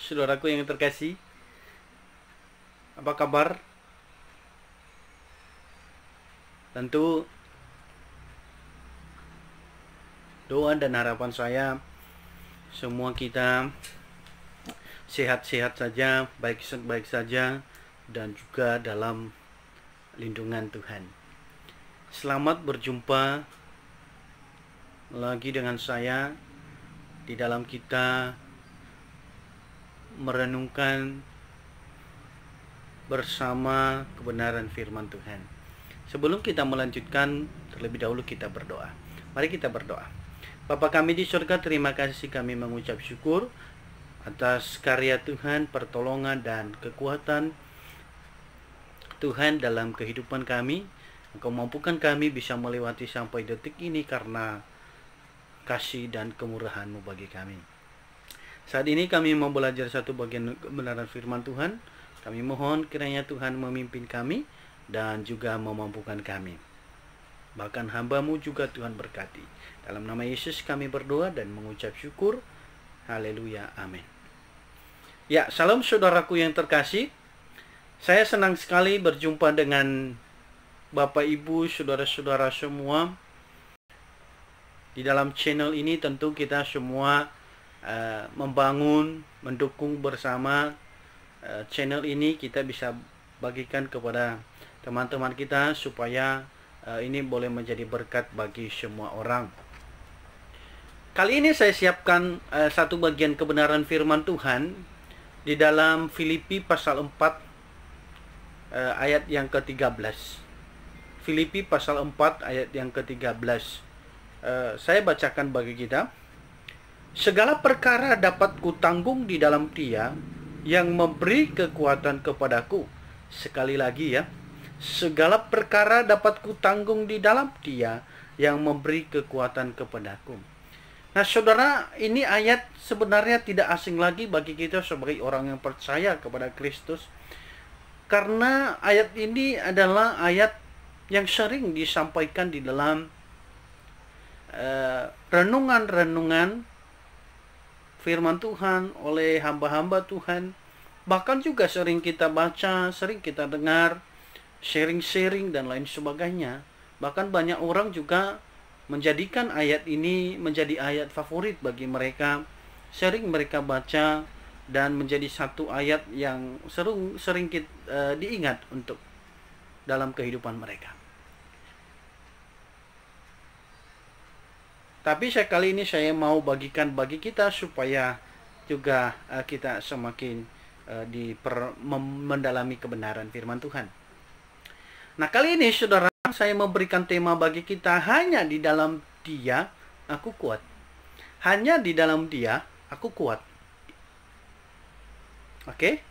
saudaraku yang terkasih. Apa kabar? Tentu doa dan harapan saya semua kita sehat-sehat saja, baik-baik saja, dan juga dalam lindungan Tuhan. Selamat berjumpa lagi dengan saya di dalam kita merenungkan bersama kebenaran firman Tuhan. Sebelum kita melanjutkan, terlebih dahulu kita berdoa. Mari kita berdoa. Bapa kami di surga, terima kasih, kami mengucap syukur atas karya Tuhan, pertolongan dan kekuatan Tuhan dalam kehidupan kami. Engkau mampukan kami bisa melewati sampai detik ini karena kasih dan kemurahan-Mu bagi kami. Saat ini kami mau belajar satu bagian kebenaran firman Tuhan. Kami mohon kiranya Tuhan memimpin kami dan juga memampukan kami. Bahkan hamba-Mu juga Tuhan berkati. Dalam nama Yesus kami berdoa dan mengucap syukur. Haleluya, amin. Ya, salam saudaraku yang terkasih. Saya senang sekali berjumpa dengan Bapak Ibu, saudara-saudara semua. Di dalam channel ini tentu kita semua membangun, mendukung bersama channel ini. Kita bisa bagikan kepada teman-teman kita supaya ini boleh menjadi berkat bagi semua orang. Kali ini saya siapkan satu bagian kebenaran firman Tuhan di dalam Filipi pasal 4 ayat yang ke-13. Filipi pasal 4 ayat yang ke-13. Saya bacakan bagi kita. Segala perkara dapat kutanggung di dalam Dia yang memberi kekuatan kepadaku. Sekali lagi ya. Segala perkara dapat kutanggung di dalam Dia yang memberi kekuatan kepadaku. Nah, saudara, ini ayat sebenarnya tidak asing lagi bagi kita sebagai orang yang percaya kepada Kristus. Karena ayat ini adalah ayat yang sering disampaikan di dalam renungan-renungan firman Tuhan oleh hamba-hamba Tuhan. Bahkan juga sering kita baca, sering kita dengar, sharing-sharing dan lain sebagainya. Bahkan banyak orang juga menjadikan ayat ini menjadi ayat favorit bagi mereka. Sering mereka baca dan menjadi satu ayat yang sering diingat untuk dalam kehidupan mereka. Tapi kali ini saya mau bagikan bagi kita supaya juga kita semakin mendalami kebenaran firman Tuhan. Nah, kali ini saudara, saya memberikan tema bagi kita, hanya di dalam Dia aku kuat. Hanya di dalam Dia aku kuat. Oke?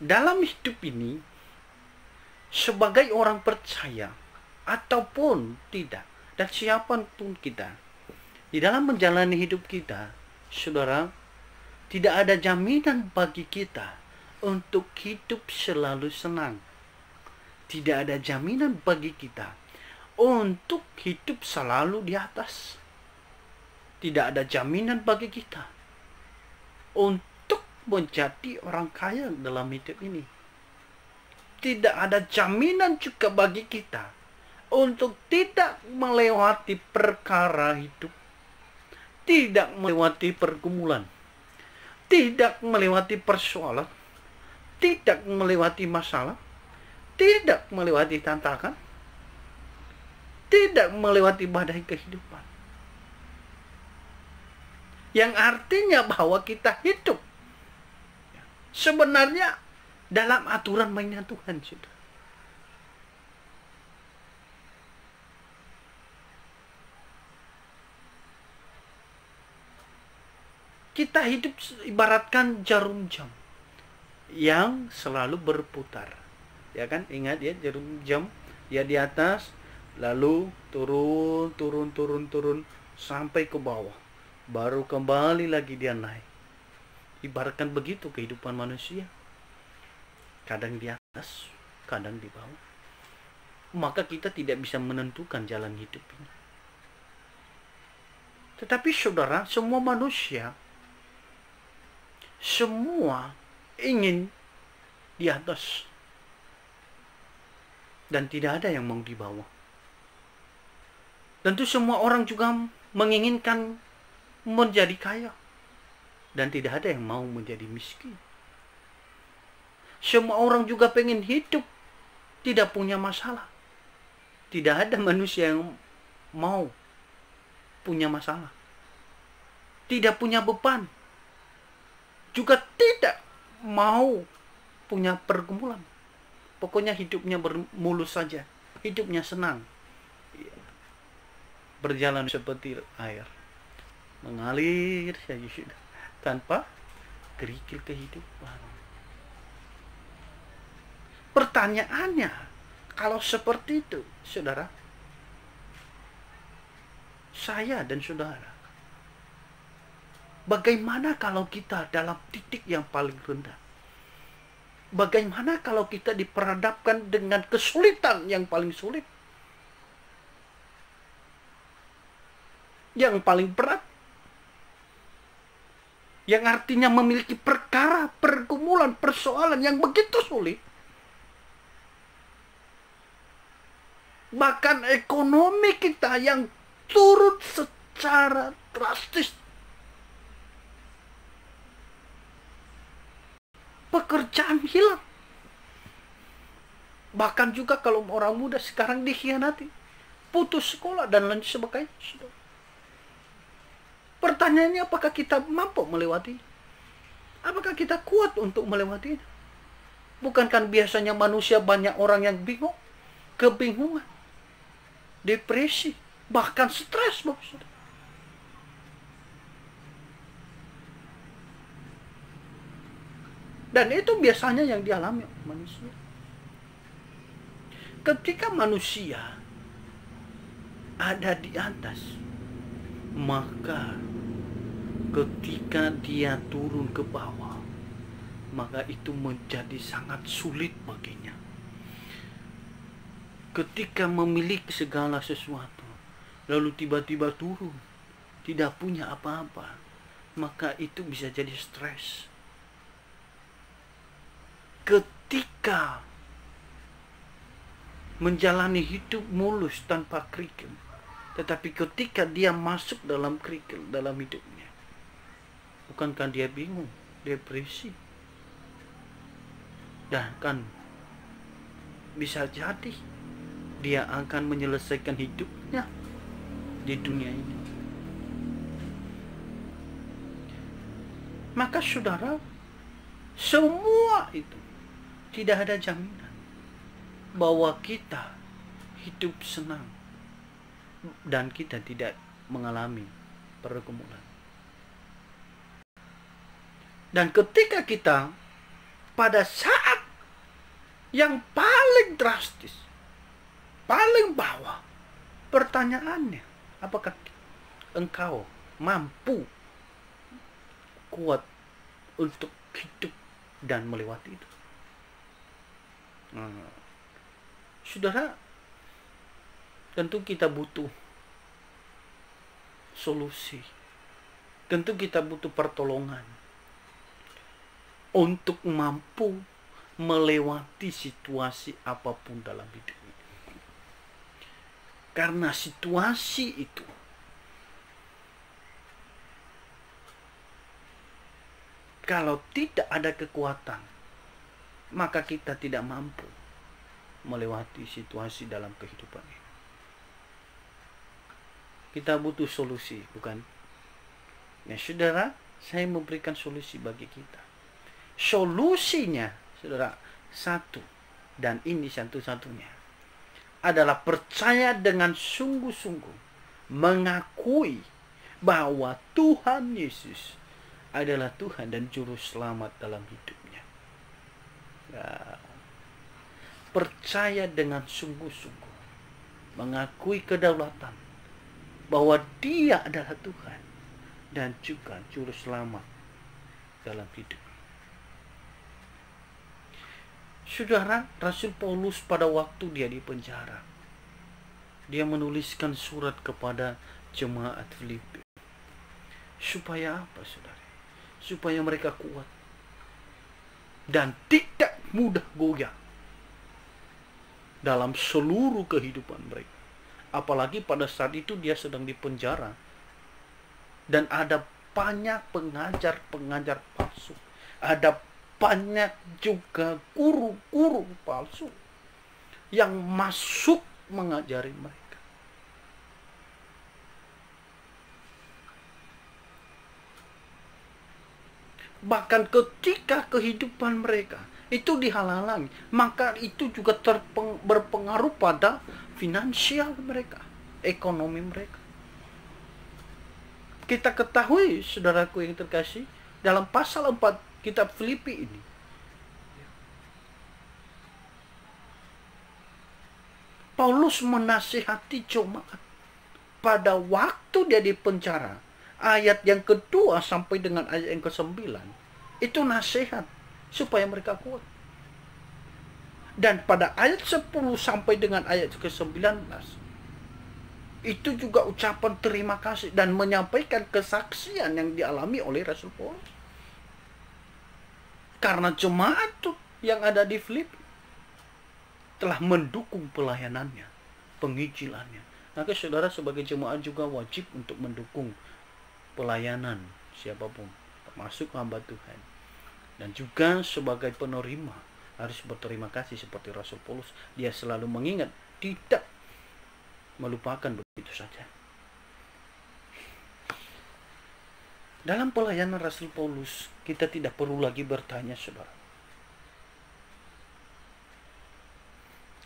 Dalam hidup ini, sebagai orang percaya ataupun tidak, dan siapapun kita, di dalam menjalani hidup kita, saudara, tidak ada jaminan bagi kita untuk hidup selalu senang. Tidak ada jaminan bagi kita untuk hidup selalu di atas. Tidak ada jaminan bagi kita untuk menjadi orang kaya dalam hidup ini. Tidak ada jaminan juga bagi kita untuk tidak melewati perkara hidup, tidak melewati pergumulan, tidak melewati persoalan, tidak melewati masalah, tidak melewati tantangan, tidak melewati badai kehidupan. Yang artinya bahwa kita hidup sebenarnya dalam aturan mainnya Tuhan, saudara. Kita hidup ibaratkan jarum jam yang selalu berputar. Ya kan, ingat ya, jarum jam dia di atas, lalu turun sampai ke bawah, baru kembali lagi dia naik. Ibaratkan begitu kehidupan manusia, kadang di atas, kadang di bawah. Maka kita tidak bisa menentukan jalan hidup ini. Tetapi saudara, semua manusia semua ingin di atas dan tidak ada yang mau di bawah. Tentu semua orang juga menginginkan menjadi kaya dan tidak ada yang mau menjadi miskin. Semua orang juga pengen hidup tidak punya masalah. Tidak ada manusia yang mau punya masalah, tidak punya beban, juga tidak mau punya pergumulan. Pokoknya hidupnya mulus saja, hidupnya senang, berjalan seperti air, mengalir saja sudah, tanpa kerikil kehidupan. Pertanyaannya, kalau seperti itu, saudara, saya dan saudara, bagaimana kalau kita dalam titik yang paling rendah? Bagaimana kalau kita diperhadapkan dengan kesulitan yang paling sulit? Yang paling berat? Yang artinya memiliki perkara, pergumulan, persoalan yang begitu sulit. Bahkan ekonomi kita yang turun secara drastis. Pekerjaan hilang. Bahkan juga kalau orang muda sekarang dikhianati, putus sekolah dan lain sebagainya. Pertanyaannya, apakah kita mampu melewati? Apakah kita kuat untuk melewati? Bukankah biasanya manusia banyak orang yang bingung, kebingungan, depresi, bahkan stres, maksudnya. Dan itu biasanya yang dialami manusia. Ketika manusia ada di atas, maka ketika dia turun ke bawah, maka itu menjadi sangat sulit baginya. Ketika memiliki segala sesuatu, lalu tiba-tiba turun, tidak punya apa-apa, maka itu bisa jadi stres. Ketika menjalani hidup mulus tanpa kerikil, tetapi ketika dia masuk dalam kerikil dalam hidupnya, bukankah dia bingung, depresi, dan kan bisa jadi dia akan menyelesaikan hidupnya di dunia ini. Maka saudara, semua itu tidak ada jaminan bahwa kita hidup senang dan kita tidak mengalami pergumulan. Dan ketika kita pada saat yang paling drastis, paling bawah, pertanyaannya, apakah engkau mampu kuat untuk hidup dan melewati itu? Saudara, tentu kita butuh solusi. Tentu kita butuh pertolongan untuk mampu melewati situasi apapun dalam hidup ini. Karena situasi itu kalau tidak ada kekuatan, maka kita tidak mampu melewati situasi dalam kehidupan ini. Kita butuh solusi, bukan? Ya saudara, saya memberikan solusi bagi kita. Solusinya, saudara, satu, dan ini satu-satunya, adalah percaya dengan sungguh-sungguh, mengakui bahwa Tuhan Yesus adalah Tuhan dan Juru Selamat dalam hidupnya. Ya, percaya dengan sungguh-sungguh, mengakui kedaulatan bahwa Dia adalah Tuhan dan juga Juru Selamat dalam hidup. Saudara, Rasul Paulus pada waktu dia di penjara, dia menuliskan surat kepada jemaat Filipi. Supaya apa, saudara? supaya mereka kuat dan tidak mudah goyah dalam seluruh kehidupan mereka. Apalagi pada saat itu dia sedang dipenjara dan ada banyak pengajar-pengajar palsu, ada banyak juga guru-guru palsu yang masuk mengajari mereka. Bahkan ketika kehidupan mereka itu dihalangi, maka itu juga berpengaruh pada finansial mereka, ekonomi mereka. Kita ketahui, saudaraku yang terkasih, dalam pasal 4 kitab Filipi ini, Paulus menasihati jemaat pada waktu dia di penjara. Ayat yang kedua sampai dengan ayat yang ke-9 itu nasihat supaya mereka kuat. Dan pada ayat 10 sampai dengan ayat ke-19 itu juga ucapan terima kasih dan menyampaikan kesaksian yang dialami oleh Rasul Paulus. Karena jemaat yang ada di Filipi telah mendukung pelayanannya, penginjilannya. Maka saudara sebagai jemaat juga wajib untuk mendukung pelayanan siapapun, termasuk hamba Tuhan. Dan juga sebagai penerima harus berterima kasih seperti Rasul Paulus. Dia selalu mengingat, tidak melupakan begitu saja. Dalam pelayanan Rasul Paulus, kita tidak perlu lagi bertanya, saudara,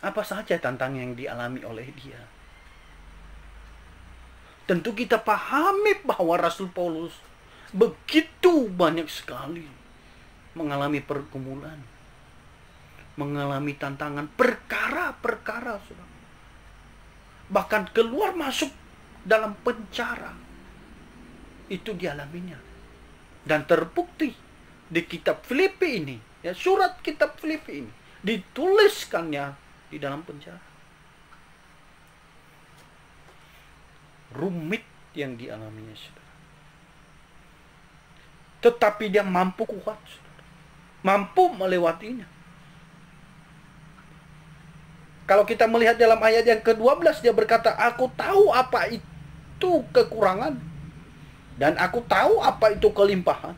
apa saja tantangan yang dialami oleh dia. Tentu kita pahami bahwa Rasul Paulus begitu banyak sekali mengalami pergumulan, mengalami tantangan, perkara-perkara, saudara. Bahkan keluar masuk dalam penjara, itu dialaminya. Dan terbukti di kitab Filipi ini, ya, surat kitab Filipi ini dituliskannya di dalam penjara. Rumit yang dialaminya, saudara. Tetapi dia mampu kuat, saudara. Mampu melewatinya. Kalau kita melihat dalam ayat yang ke-12, dia berkata, aku tahu apa itu kekurangan, dan aku tahu apa itu kelimpahan.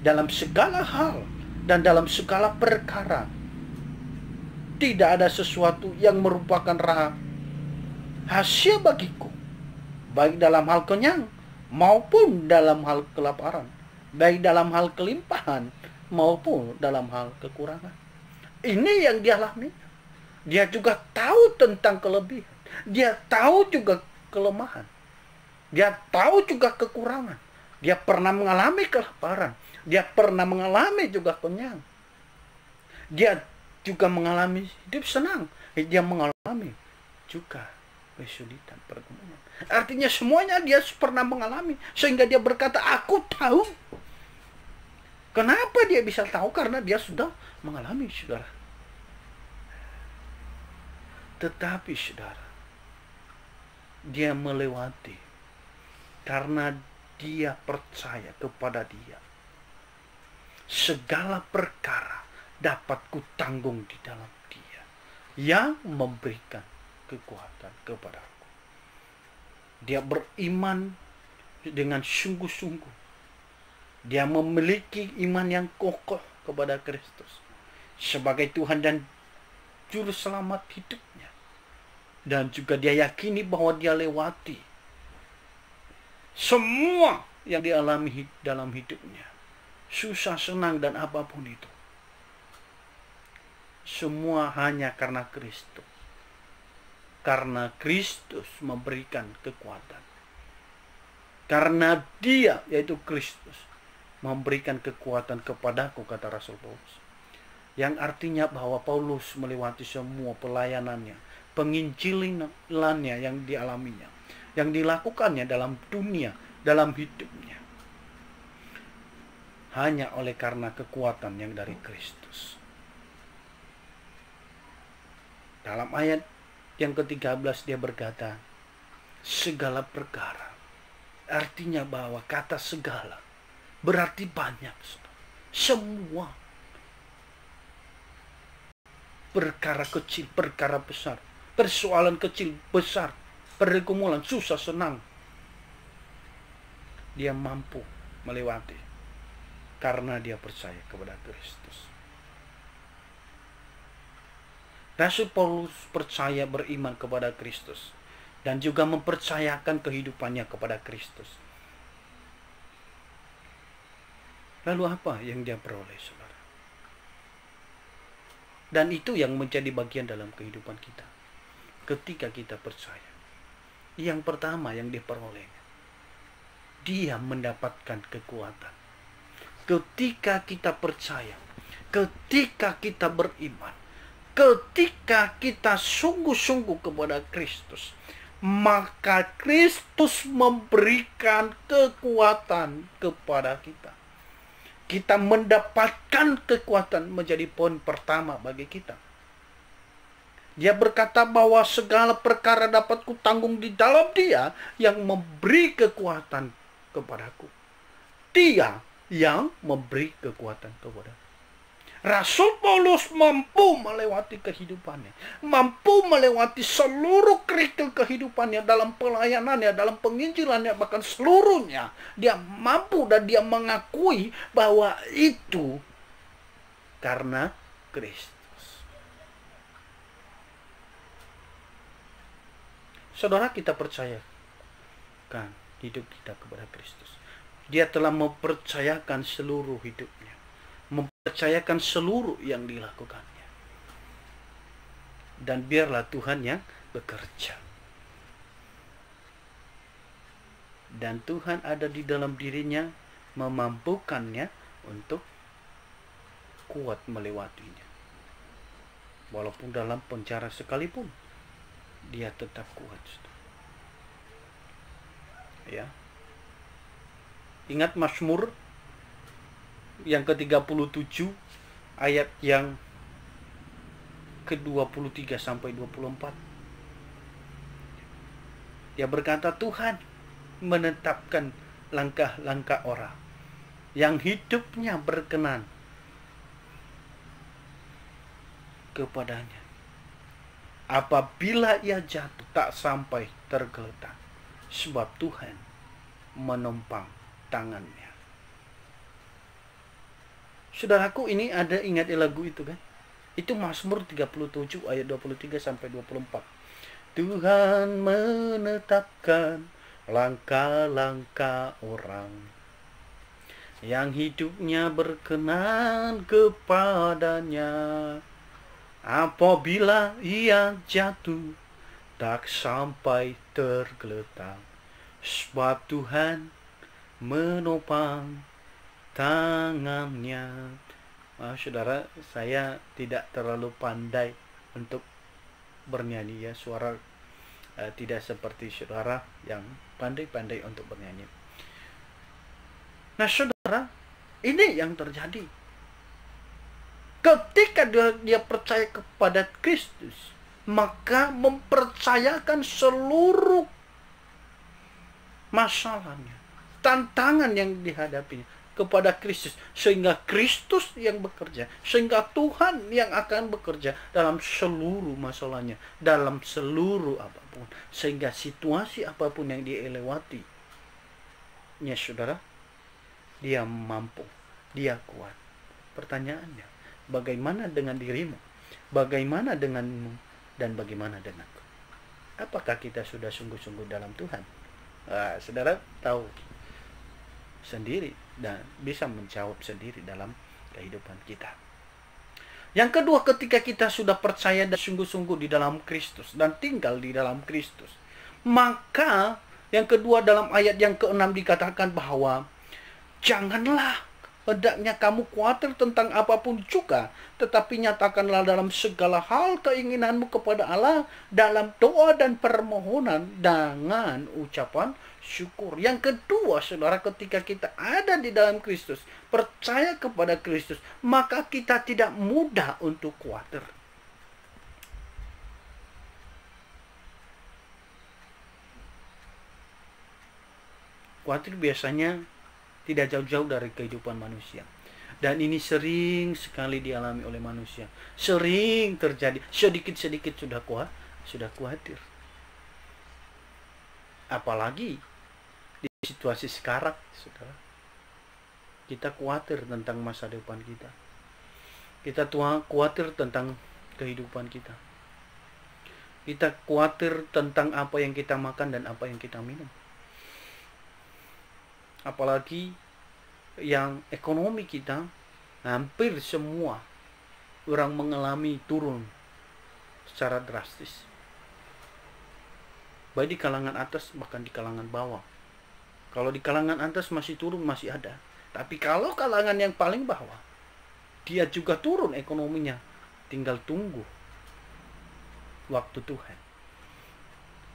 Dalam segala hal dan dalam segala perkara, tidak ada sesuatu yang merupakan rahasia bagiku, baik dalam hal kenyang maupun dalam hal kelaparan, baik dalam hal kelimpahan maupun dalam hal kekurangan. Ini yang dialami. Dia juga tahu tentang kelebihan, dia tahu juga kelemahan, dia tahu juga kekurangan. Dia pernah mengalami kelaparan, dia pernah mengalami juga kenyang, dia juga mengalami hidup senang, dia mengalami juga kesulitan, pergumulan. Artinya semuanya dia pernah mengalami, sehingga dia berkata, aku tahu. Kenapa dia bisa tahu? Karena dia sudah mengalami, saudara. Tetapi saudara, dia melewati karena dia percaya kepada dia. Segala perkara dapat kutanggung di dalam dia yang memberikan kekuatan kepadaku. Dia beriman dengan sungguh-sungguh. Dia memiliki iman yang kokoh kepada Kristus sebagai Tuhan dan Juru Selamat hidupnya. Dan juga dia yakini bahwa dia lewati semua yang dialami dalam hidupnya. Susah, senang, dan apapun itu. Semua hanya karena Kristus. Karena Kristus memberikan kekuatan. Karena dia, yaitu Kristus, memberikan kekuatan kepadaku, kata Rasul Paulus. Yang artinya bahwa Paulus melewati semua pelayanannya, penginjilannya yang dialaminya, yang dilakukannya dalam dunia, dalam hidupnya, hanya oleh karena kekuatan yang dari Kristus. Dalam ayat yang ke-13 dia berkata, segala perkara. Artinya bahwa kata segala berarti banyak. Semua perkara kecil, perkara besar, persoalan kecil, besar, pergumulan, susah, senang, dia mampu melewati karena dia percaya kepada Kristus. Rasul Paulus percaya, beriman kepada Kristus, dan juga mempercayakan kehidupannya kepada Kristus. Lalu apa yang dia peroleh, saudara? Dan itu yang menjadi bagian dalam kehidupan kita. Ketika kita percaya, yang pertama yang diperoleh, dia mendapatkan kekuatan. Ketika kita percaya, ketika kita beriman, ketika kita sungguh-sungguh kepada Kristus, maka Kristus memberikan kekuatan kepada kita. Kita mendapatkan kekuatan menjadi poin pertama bagi kita. Dia berkata bahwa segala perkara dapat kutanggung di dalam Dia yang memberi kekuatan kepadaku. Dia yang memberi kekuatan kepadaku. Rasul Paulus mampu melewati kehidupannya, mampu melewati seluruh kerikil kehidupannya dalam pelayanannya, dalam penginjilannya, bahkan seluruhnya. Dia mampu dan dia mengakui bahwa itu karena Kristus. Saudara, kita percayakan hidup kita kepada Kristus. Dia telah mempercayakan seluruh hidupnya, mempercayakan seluruh yang dilakukannya. Dan biarlah Tuhan yang bekerja. Dan Tuhan ada di dalam dirinya, memampukannya untuk kuat melewatinya. Walaupun dalam penjara sekalipun, dia tetap kuat. Ya. Ingat Mazmur yang ke-37 ayat yang ke-23 sampai 24. Dia berkata, Tuhan menetapkan langkah-langkah orang yang hidupnya berkenan kepadanya. Apabila ia jatuh, tak sampai tergeletak, sebab Tuhan menopang tangannya. Saudaraku, ini ada, ingat lagu itu kan? Itu Mazmur 37 ayat 23 sampai 24. Tuhan menetapkan langkah-langkah orang yang hidupnya berkenan kepadanya. Apabila ia jatuh, tak sampai tergeletak, sebab Tuhan menopang tangannya. Saudara, saya tidak terlalu pandai untuk bernyanyi, ya. Suara tidak seperti saudara yang pandai-pandai untuk bernyanyi. Nah, saudara, ini yang terjadi. Ketika dia percaya kepada Kristus, maka mempercayakan seluruh masalahnya, tantangan yang dihadapinya kepada Kristus, sehingga Kristus yang bekerja, sehingga Tuhan yang akan bekerja dalam seluruh masalahnya, dalam seluruh apapun, sehingga situasi apapun yang dia lewati, ya saudara, dia mampu, dia kuat. Pertanyaannya, bagaimana dengan dirimu? Bagaimana denganmu? Dan bagaimana denganku? Apakah kita sudah sungguh-sungguh dalam Tuhan? Saudara tahu sendiri dan bisa menjawab sendiri dalam kehidupan kita. Yang kedua, ketika kita sudah percaya dan sungguh-sungguh di dalam Kristus dan tinggal di dalam Kristus, maka yang kedua dalam ayat yang ke-6 dikatakan bahwa janganlah hendaknya kamu khawatir tentang apapun juga, tetapi nyatakanlah dalam segala hal keinginanmu kepada Allah dalam doa dan permohonan dengan ucapan syukur. Yang kedua, saudara, ketika kita ada di dalam Kristus, percaya kepada Kristus, maka kita tidak mudah untuk khawatir. Khawatir biasanya Tidak jauh-jauh dari kehidupan manusia. Dan ini sering sekali dialami oleh manusia. Sering terjadi. Sedikit-sedikit sudah khawatir. Apalagi di situasi sekarang, saudara. Kita khawatir tentang masa depan kita. Kita khawatir tentang kehidupan kita. Kita khawatir tentang apa yang kita makan dan apa yang kita minum. Apalagi yang ekonomi kita, hampir semua orang mengalami turun secara drastis. Baik di kalangan atas bahkan di kalangan bawah. Kalau di kalangan atas masih turun, masih ada. Tapi kalau kalangan yang paling bawah, dia juga turun ekonominya. Tinggal tunggu waktu Tuhan.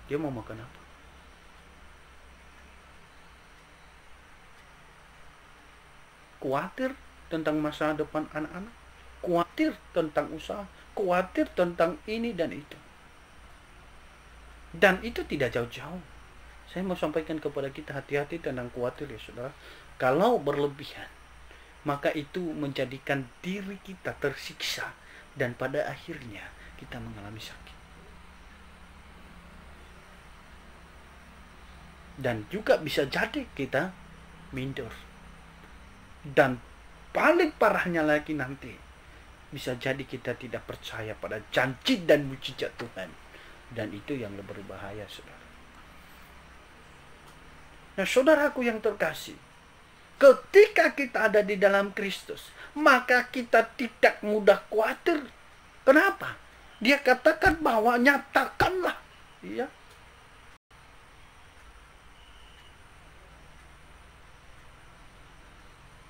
Dia mau makan apa? Khawatir tentang masa depan anak-anak, khawatir tentang usaha, khawatir tentang ini dan itu. Dan itu tidak jauh-jauh. Saya mau sampaikan kepada kita, hati-hati tentang khawatir ya saudara. Kalau berlebihan, maka itu menjadikan diri kita tersiksa dan pada akhirnya kita mengalami sakit. Dan juga bisa jadi kita minder. Dan paling parahnya lagi nanti, bisa jadi kita tidak percaya pada janji dan mujizat Tuhan. Dan itu yang lebih berbahaya, saudara. Nah, saudaraku yang terkasih, ketika kita ada di dalam Kristus, maka kita tidak mudah khawatir. Kenapa? Dia katakan bahwa nyatakanlah, ya,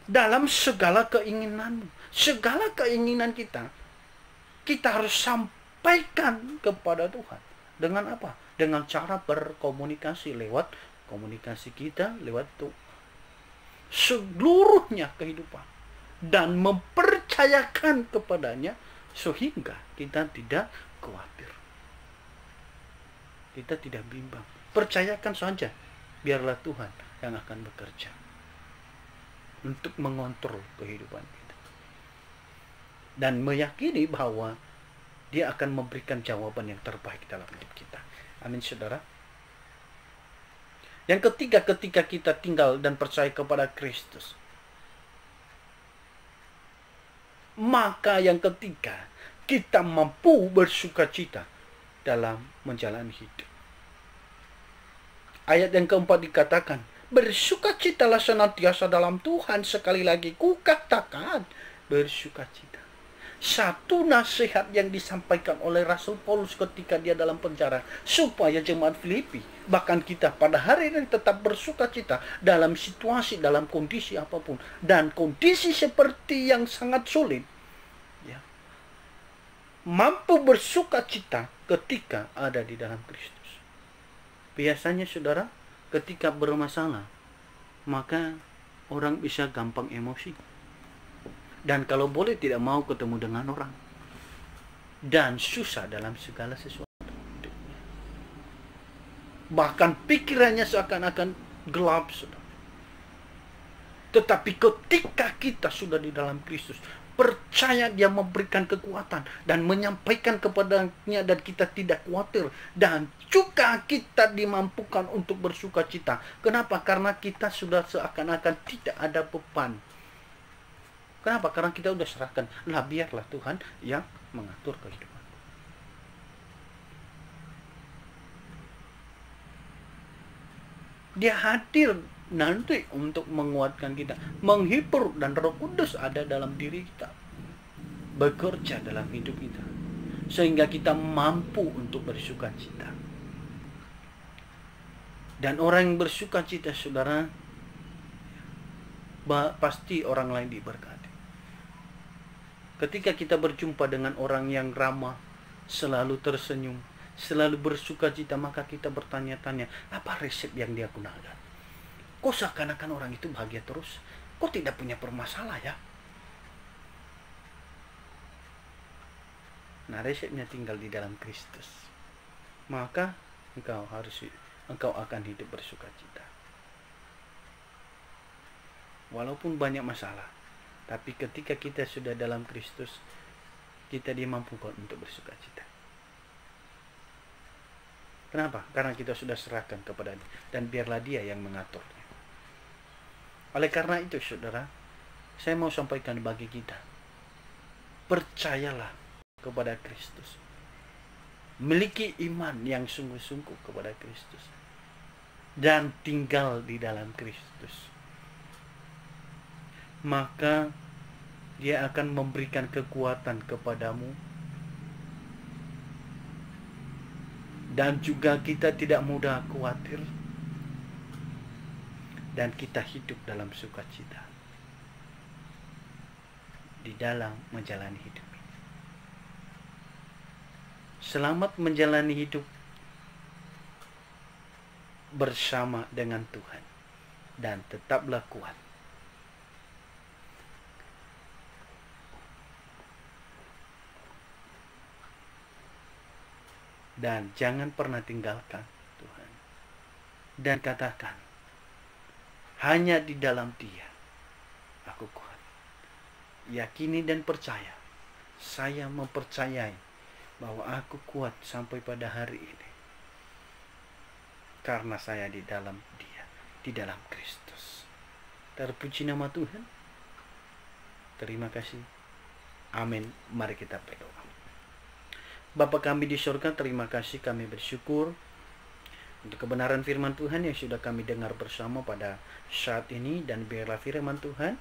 dalam segala keinginanmu. Segala keinginan kita harus sampaikan kepada Tuhan. Dengan apa? Dengan cara berkomunikasi lewat komunikasi kita, lewat Tuhan. Seluruhnya kehidupan. Dan mempercayakan kepadanya sehingga kita tidak khawatir. Kita tidak bimbang. Percayakan saja. Biarlah Tuhan yang akan bekerja untuk mengontrol kehidupan kita. Dan meyakini bahwa Dia akan memberikan jawaban yang terbaik dalam hidup kita. Amin, saudara. Yang ketiga, ketika kita tinggal dan percaya kepada Kristus, maka yang ketiga, kita mampu bersukacita dalam menjalani hidup. Ayat yang keempat dikatakan, bersukacitalah senantiasa dalam Tuhan. Sekali lagi kukatakan, bersukacita. Satu nasihat yang disampaikan oleh Rasul Paulus ketika dia dalam penjara, supaya jemaat Filipi, bahkan kita pada hari ini tetap bersukacita dalam situasi, dalam kondisi apapun. Dan kondisi seperti yang sangat sulit, ya, mampu bersukacita ketika ada di dalam Kristus. Biasanya saudara, ketika bermasalah, maka orang bisa gampang emosi. Dan kalau boleh tidak mau ketemu dengan orang. Dan susah dalam segala sesuatu. Bahkan pikirannya seakan-akan gelap, saudara. Tetapi ketika kita sudah di dalam Kristus, percaya Dia memberikan kekuatan dan menyampaikan kepadanya, dan kita tidak khawatir, dan juga kita dimampukan untuk bersukacita. Kenapa? Karena kita sudah seakan-akan tidak ada beban. Kenapa? Karena kita sudah serahkan. Lah, biarlah Tuhan yang mengatur kehidupan. Dia hadir nanti untuk menguatkan kita, menghibur, dan Roh Kudus ada dalam diri kita, bekerja dalam hidup kita, sehingga kita mampu untuk bersukacita. Dan orang yang bersukacita, saudara, pasti orang lain diberkati. Ketika kita berjumpa dengan orang yang ramah, selalu tersenyum, selalu bersukacita, maka kita bertanya-tanya, apa resep yang dia gunakan? Kok seakan-akan orang itu bahagia terus? Kok tidak punya permasalahan ya? Nah, resepnya tinggal di dalam Kristus. Maka engkau akan hidup bersukacita. walaupun banyak masalah, tapi ketika kita sudah dalam Kristus, kita dimampukan untuk bersuka cita. Kenapa? Karena kita sudah serahkan kepada Dia, dan biarlah Dia yang mengaturnya. Oleh karena itu, saudara, saya mau sampaikan bagi kita, percayalah kepada Kristus. Miliki iman yang sungguh-sungguh kepada Kristus. Dan tinggal di dalam Kristus. Maka Dia akan memberikan kekuatan kepadamu. Dan juga kita tidak mudah khawatir. Dan kita hidup dalam sukacita. Di dalam menjalani hidup ini. Selamat menjalani hidup bersama dengan Tuhan. Dan tetaplah kuat. Dan jangan pernah tinggalkan Tuhan. Dan katakan, hanya di dalam Dia aku kuat. Yakini dan percaya. Saya mempercayai bahwa aku kuat sampai pada hari ini. Karena saya di dalam Dia, di dalam Kristus. Terpuji nama Tuhan. Terima kasih. Amin. Mari kita berdoa. Bapa kami di surga, terima kasih, kami bersyukur untuk kebenaran firman Tuhan yang sudah kami dengar bersama pada saat ini. Dan biarlah firman Tuhan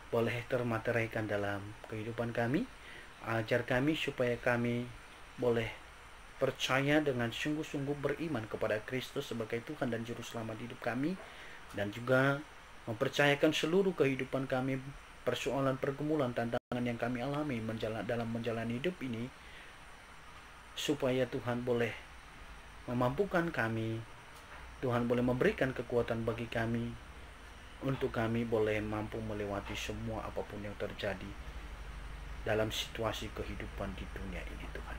boleh termateraikan dalam kehidupan kami. Ajar kami supaya kami boleh percaya dengan sungguh-sungguh beriman kepada Kristus sebagai Tuhan dan Juru Selamat hidup kami. Dan juga mempercayakan seluruh kehidupan kami, persoalan, pergumulan, tantangan yang kami alami dalam menjalani hidup ini, supaya Tuhan boleh memampukan kami, Tuhan boleh memberikan kekuatan bagi kami, untuk kami boleh mampu melewati semua apapun yang terjadi dalam situasi kehidupan di dunia ini. Tuhan,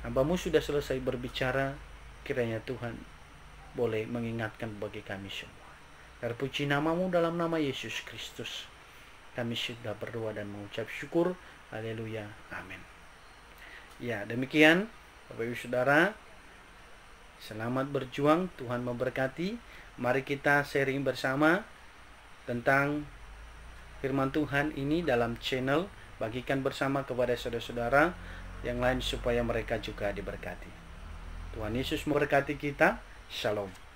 Hamba-Mu sudah selesai berbicara, kiranya Tuhan boleh mengingatkan bagi kami semua. Terpuji nama-Mu dalam nama Yesus Kristus. Kami sudah berdoa dan mengucap syukur. Haleluya. Amin. Ya, demikian Bapak Ibu Saudara, selamat berjuang, Tuhan memberkati. Mari kita sharing bersama tentang firman Tuhan ini dalam channel. Bagikan bersama kepada saudara-saudara yang lain supaya mereka juga diberkati. Tuhan Yesus memberkati kita. Shalom.